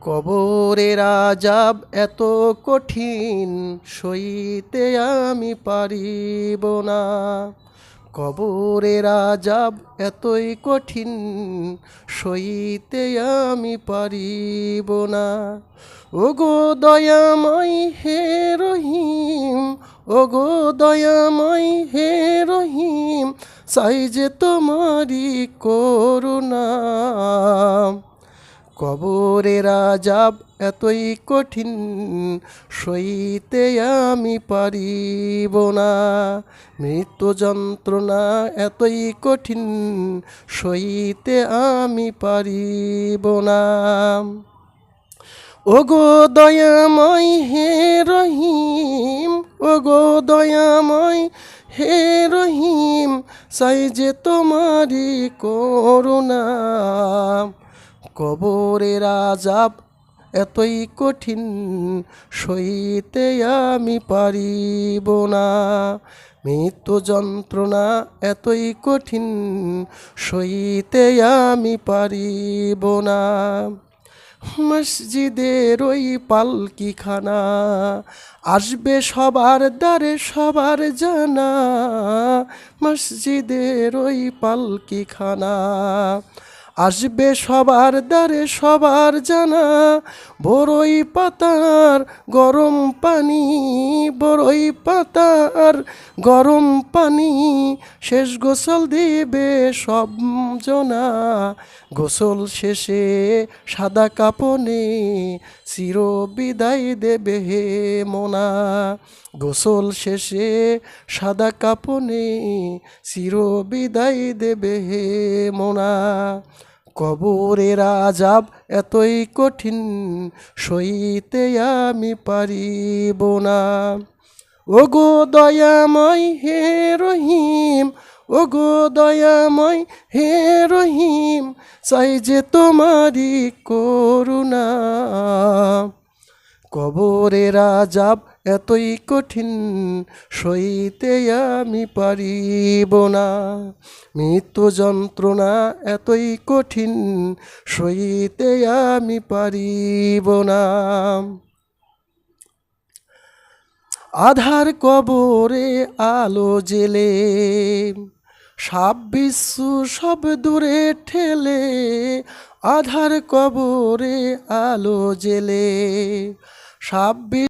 কবরের আযাব এত কঠিন সইতে আমি পারিব না। কবরের আযাব এতই কঠিন সইতে আমি পারিব না। ওগো দয়াময় হে রহিম, ওগো দয়াময় হে রহিম, চাই যে তোমারি করুণা। কবরের আযাব এতই কঠিন সইতে আমি পারিব না। মৃত্যু যন্ত্রণা এতই কঠিন সইতে আমি পারিব না। ওগো দয়াময় হে রহিম, ওগো দয়াময় হে রহিম, চাই যে তোমারি করুণা। কবরের আযাব এতই কঠিন সইতে আমি পারিব না। মৃত্যু যন্ত্রণা এতই কঠিন সইতে আমি পারিব না। মসজিদের ওই পালকিখানা আসবে সবার দ্বারে সবার জানা। মসজিদের ওই পালকিখানা আসবে সবার দ্বারে সবার জানা। বড়ই পাতার গরম পানি, বড়ই পাতার গরম পানি, শেষ গোসল দিবে সব জনা। গোসল শেষে সাদা কাপনে চির বিদায় দেবে হে মোনা। গোসল শেষে সাদা কাপনে চির বিদায় দেবে হে মোনা। কবরের আযাব এতই কঠিন সইতে আমি পারিব না। ওগো দয়াময় হে রহিম, ওগো দয়াময় হে রহিম, চাই যে তোমারি করুণা। কবরের আযাব এতই কঠিন সইতে আমি পারিব না। মৃত্যু যন্ত্রণা এতই কঠিন সইতে আমি পারিব না। আধার কবরে আলো জেলে সাপ বিচ্ছু সব দূরে ঠেলে। আধার কবরে আলো জেলে সাপ